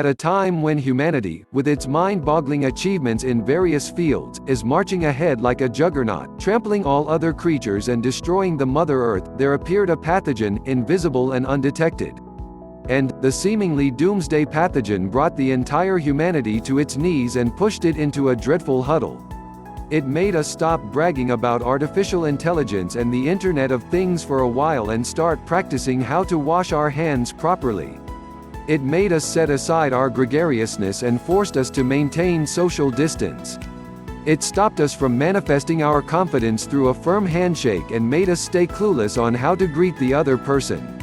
At a time when humanity, with its mind-boggling achievements in various fields, is marching ahead like a juggernaut, trampling all other creatures and destroying the Mother Earth, there appeared a pathogen, invisible and undetected. And, the seemingly doomsday pathogen brought the entire humanity to its knees and pushed it into a dreadful huddle. It made us stop bragging about artificial intelligence and the Internet of Things for a while and start practicing how to wash our hands properly. It made us set aside our gregariousness and forced us to maintain social distance. It stopped us from manifesting our confidence through a firm handshake and made us stay clueless on how to greet the other person.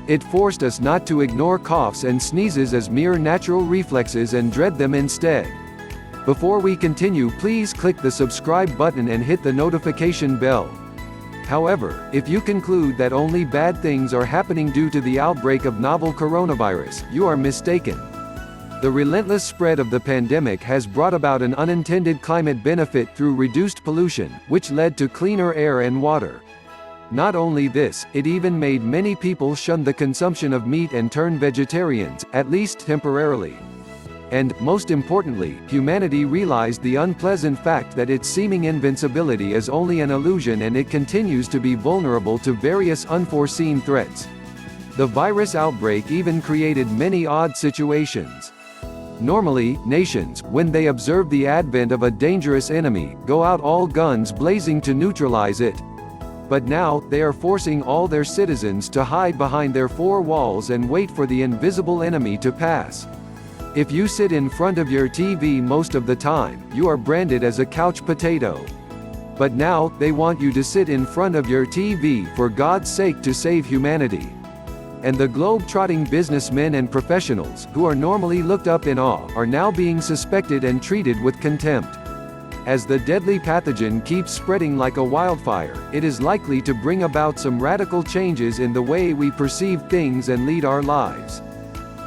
It forced us not to ignore coughs and sneezes as mere natural reflexes and dread them instead. Before we continue, please click the subscribe button and hit the notification bell. However, if you conclude that only bad things are happening due to the outbreak of novel coronavirus, you are mistaken. The relentless spread of the pandemic has brought about an unintended climate benefit through reduced pollution, which led to cleaner air and water. Not only this, it even made many people shun the consumption of meat and turn vegetarians, at least temporarily. And, most importantly, humanity realized the unpleasant fact that its seeming invincibility is only an illusion and it continues to be vulnerable to various unforeseen threats. The virus outbreak even created many odd situations. Normally, nations, when they observe the advent of a dangerous enemy, go out all guns blazing to neutralize it. But now, they are forcing all their citizens to hide behind their four walls and wait for the invisible enemy to pass. If you sit in front of your TV most of the time, you are branded as a couch potato. But now, they want you to sit in front of your TV for God's sake to save humanity. And the globe-trotting businessmen and professionals, who are normally looked up in awe, are now being suspected and treated with contempt. As the deadly pathogen keeps spreading like a wildfire, it is likely to bring about some radical changes in the way we perceive things and lead our lives.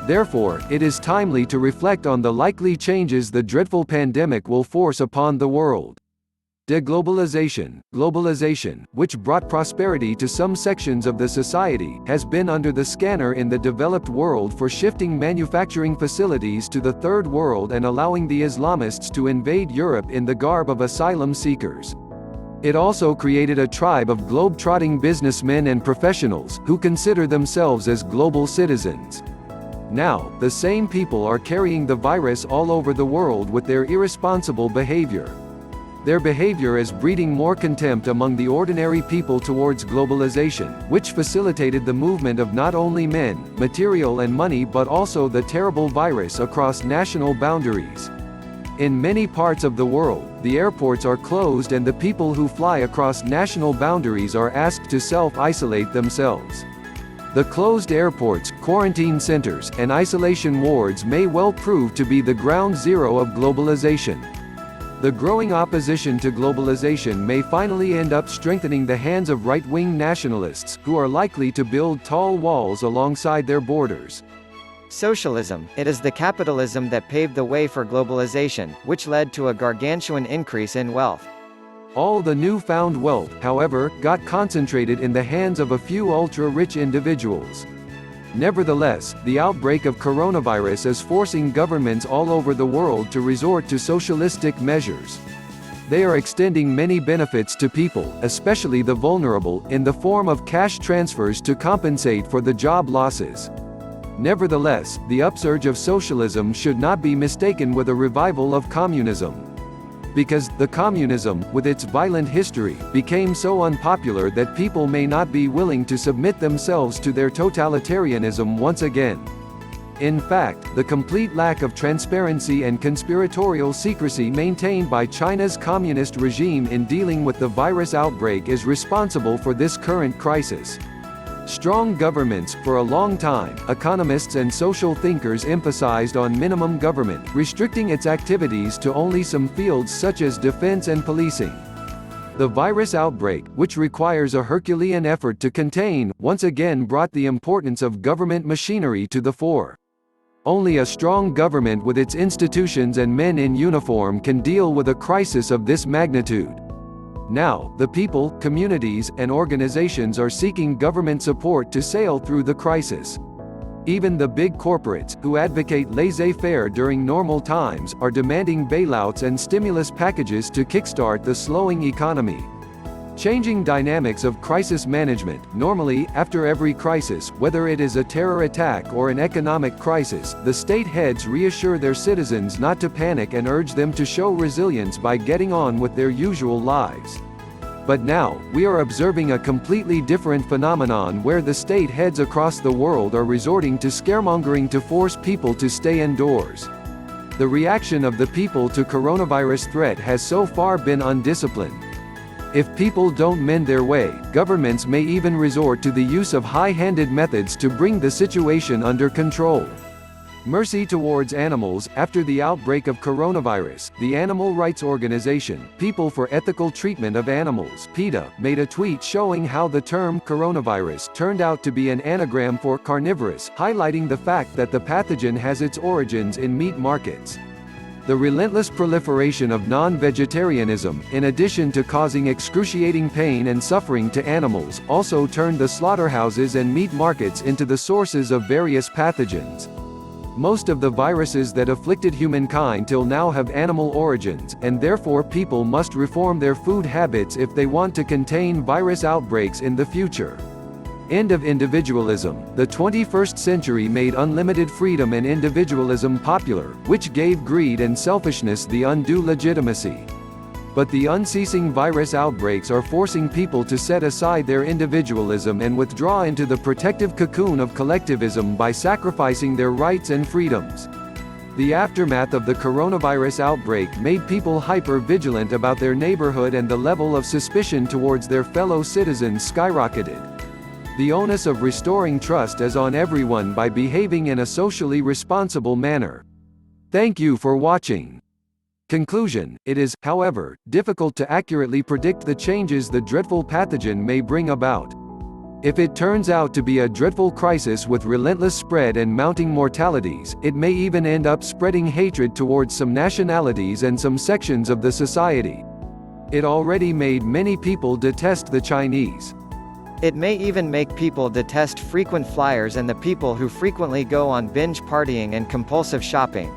Therefore, it is timely to reflect on the likely changes the dreadful pandemic will force upon the world. Deglobalization, globalization, which brought prosperity to some sections of the society, has been under the scanner in the developed world for shifting manufacturing facilities to the Third World and allowing the Islamists to invade Europe in the garb of asylum seekers. It also created a tribe of globe-trotting businessmen and professionals, who consider themselves as global citizens. Now, the same people are carrying the virus all over the world with their irresponsible behavior. Their behavior is breeding more contempt among the ordinary people towards globalization, which facilitated the movement of not only men, material and money but also the terrible virus across national boundaries. In many parts of the world, the airports are closed and the people who fly across national boundaries are asked to self-isolate themselves. The closed airports, quarantine centers, and isolation wards may well prove to be the ground zero of globalization. The growing opposition to globalization may finally end up strengthening the hands of right-wing nationalists, who are likely to build tall walls alongside their borders. Socialism, it is the capitalism that paved the way for globalization, which led to a gargantuan increase in wealth. All the newfound wealth, however, got concentrated in the hands of a few ultra-rich individuals. Nevertheless, the outbreak of coronavirus is forcing governments all over the world to resort to socialistic measures. They are extending many benefits to people, especially the vulnerable, in the form of cash transfers to compensate for the job losses. Nevertheless, the upsurge of socialism should not be mistaken with a revival of communism. Because, the communism, with its violent history, became so unpopular that people may not be willing to submit themselves to their totalitarianism once again. In fact, the complete lack of transparency and conspiratorial secrecy maintained by China's communist regime in dealing with the virus outbreak is responsible for this current crisis. Strong governments, for a long time, economists and social thinkers emphasized on minimum government, restricting its activities to only some fields such as defense and policing. The virus outbreak, which requires a Herculean effort to contain, once again brought the importance of government machinery to the fore. Only a strong government with its institutions and men in uniform can deal with a crisis of this magnitude. Now, the people, communities, and organizations are seeking government support to sail through the crisis. Even the big corporates, who advocate laissez-faire during normal times, are demanding bailouts and stimulus packages to kickstart the slowing economy. Changing dynamics of crisis management. Normally, after every crisis, whether it is a terror attack or an economic crisis, the state heads reassure their citizens not to panic and urge them to show resilience by getting on with their usual lives. But now, we are observing a completely different phenomenon where the state heads across the world are resorting to scaremongering to force people to stay indoors. The reaction of the people to coronavirus threat has so far been undisciplined. If people don't mend their way, governments may even resort to the use of high-handed methods to bring the situation under control. Mercy towards animals. After the outbreak of coronavirus, the animal rights organization, People for Ethical Treatment of Animals (PETA), made a tweet showing how the term coronavirus turned out to be an anagram for carnivorous, highlighting the fact that the pathogen has its origins in meat markets. The relentless proliferation of non-vegetarianism, in addition to causing excruciating pain and suffering to animals, also turned the slaughterhouses and meat markets into the sources of various pathogens. Most of the viruses that afflicted humankind till now have animal origins, and therefore people must reform their food habits if they want to contain virus outbreaks in the future. End of individualism. The 21st century made unlimited freedom and individualism popular, which gave greed and selfishness the undue legitimacy. But the unceasing virus outbreaks are forcing people to set aside their individualism and withdraw into the protective cocoon of collectivism by sacrificing their rights and freedoms. The aftermath of the coronavirus outbreak made people hyper-vigilant about their neighborhood, and the level of suspicion towards their fellow citizens skyrocketed. The onus of restoring trust is on everyone by behaving in a socially responsible manner. Thank you for watching. Conclusion: it is, however, difficult to accurately predict the changes the dreadful pathogen may bring about. If it turns out to be a dreadful crisis with relentless spread and mounting mortalities, it may even end up spreading hatred towards some nationalities and some sections of the society. It already made many people detest the Chinese. It may even make people detest frequent flyers and the people who frequently go on binge partying and compulsive shopping.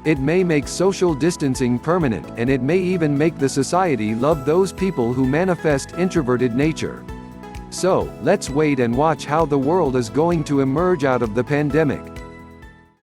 It may make social distancing permanent, and it may even make the society love those people who manifest introverted nature. So, let's wait and watch how the world is going to emerge out of the pandemic.